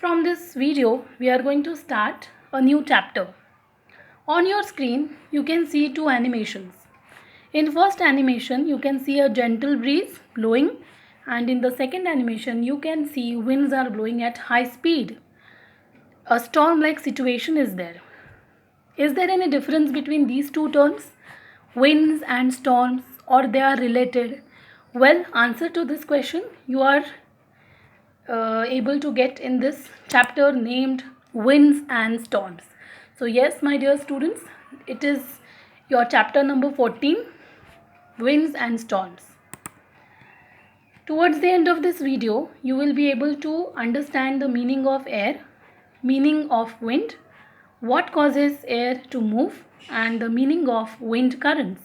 From this video, we are going to start a new chapter. On your screen, you can see two animations. In first animation, you can see a gentle breeze blowing, and in the second animation, you can see winds are blowing at high speed. A storm-like situation is there. Is there any difference between these two terms, winds and storms, or they are related? Well, answer to this question you are able to get in this chapter named winds and storms. So yes, my dear students, it is your chapter number 14, winds and storms. Towards the end of this video, you will be able to understand the meaning of air, meaning of wind, what causes air to move, and the meaning of wind currents.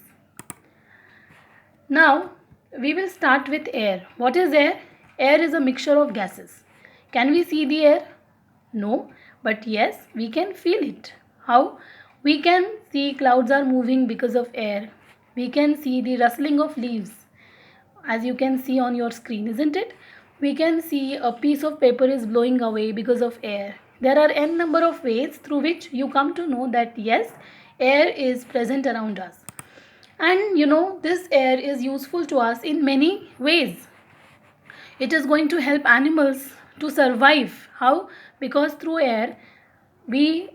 Now, we will start with air. What is air? Air is a mixture of gases. Can we see the air? No, but yes, we can feel it. How? We can see clouds are moving because of air. We can see the rustling of leaves, as you can see on your screen, isn't it? We can see a piece of paper is blowing away because of air. There are n number of ways through which you come to know that yes, air is present around us. And this air is useful to us in many ways. It is going to help animals to survive. How? Because through air we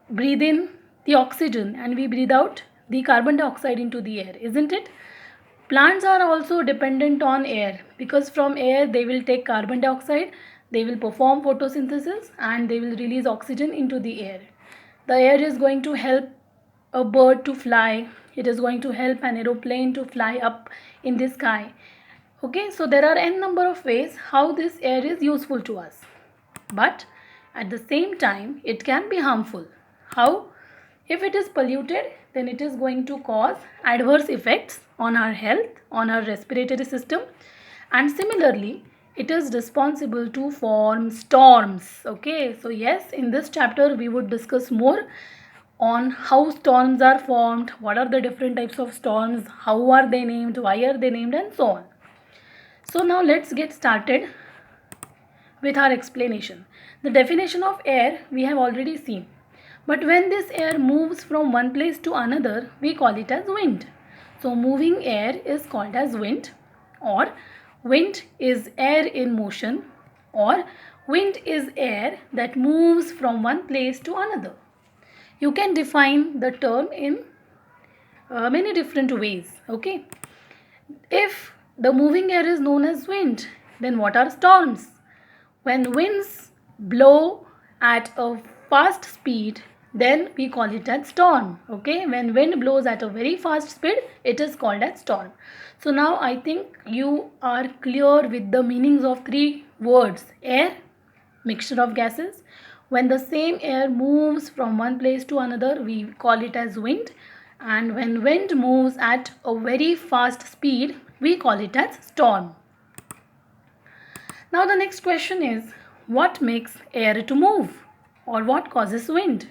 breathe in the oxygen and we breathe out the carbon dioxide into the air, isn't it? Plants are also dependent on air because from air they will take carbon dioxide, they will perform photosynthesis, and they will release oxygen into the air. The air is going to help a bird to fly. It is going to help an aeroplane to fly up in the sky. Okay, so there are n number of ways how this air is useful to us. But at the same time, it can be harmful. How? If it is polluted, then it is going to cause adverse effects on our health, on our respiratory system, and similarly, it is responsible to form storms. Okay, so yes, in this chapter we would discuss more on how storms are formed, what are the different types of storms, how are they named, why are they named, and so on. So now let's get started with our explanation. The definition of air we have already seen. But when this air moves from one place to another, we call it as wind. So moving air is called as wind, or wind is air in motion, or wind is air that moves from one place to another. You can define the term in many different ways. Okay. If the moving air is known as wind, then what are storms? When winds blow at a fast speed, then we call it as storm. Okay, when wind blows at a very fast speed, it is called as storm. So now I think you are clear with the meanings of three words: air, mixture of gases. When the same air moves from one place to another, we call it as wind. And when wind moves at a very fast speed, we call it as storm. Now the next question is, what makes air to move, or what causes wind?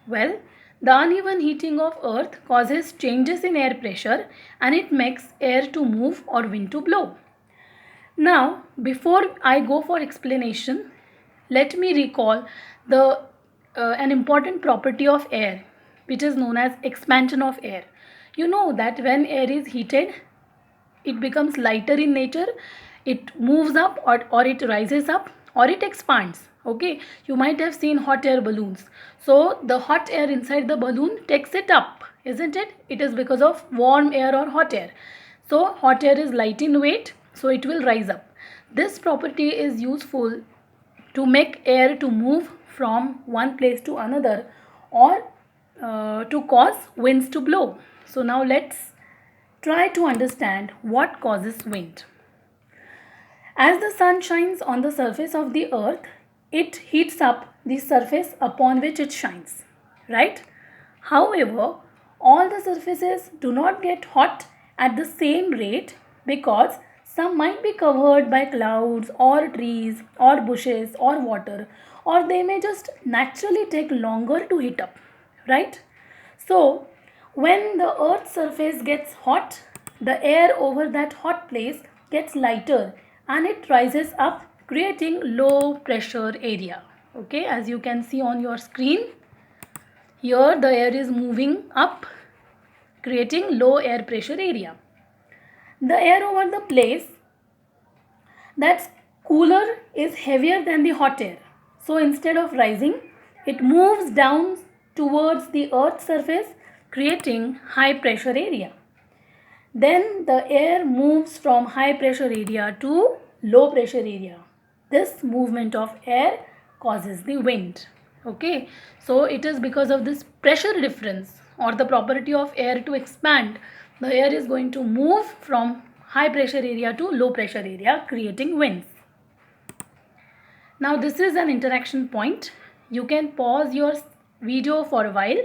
Well, the uneven heating of earth causes changes in air pressure and it makes air to move or wind to blow. Now, before I go for explanation, let me recall an important property of air, which is known as expansion of air. You know that when air is heated, it becomes lighter in nature, it moves up, or it rises up, or it expands. Okay, you might have seen hot air balloons. So the hot air inside the balloon takes it up, isn't it? It is because of warm air or hot air. So hot air is light in weight, so it will rise up. This property is useful to make air to move from one place to another, or to cause winds to blow. So now let's try to understand what causes wind. As the sun shines on the surface of the earth, it heats up the surface upon which it shines, right? However, all the surfaces do not get hot at the same rate because some might be covered by clouds or trees or bushes or water, or they may just naturally take longer to heat up, right? So, when the earth's surface gets hot, the air over that hot place gets lighter and it rises up, creating low pressure area. Okay, as you can see on your screen, here the air is moving up, creating low air pressure area. The air over the place that's cooler is heavier than the hot air. So instead of rising, it moves down towards the earth's surface, creating high pressure area. Then the air moves from high pressure area to low pressure area. This movement of air causes the wind. Okay, so it is because of this pressure difference or the property of air to expand. The air is going to move from high pressure area to low pressure area, creating winds. Now this is an interaction point. You can pause your video for a while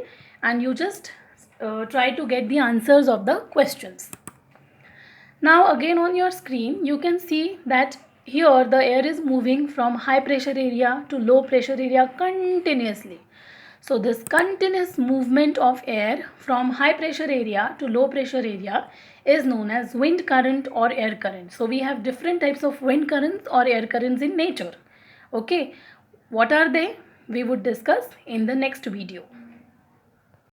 and you just try to get the answers of the questions. Now again on your screen you can see that here the air is moving from high pressure area to low pressure area continuously. So this continuous movement of air from high pressure area to low pressure area is known as wind current or air current. So we have different types of wind currents or air currents in nature. Okay, what are they? We would discuss in the next video.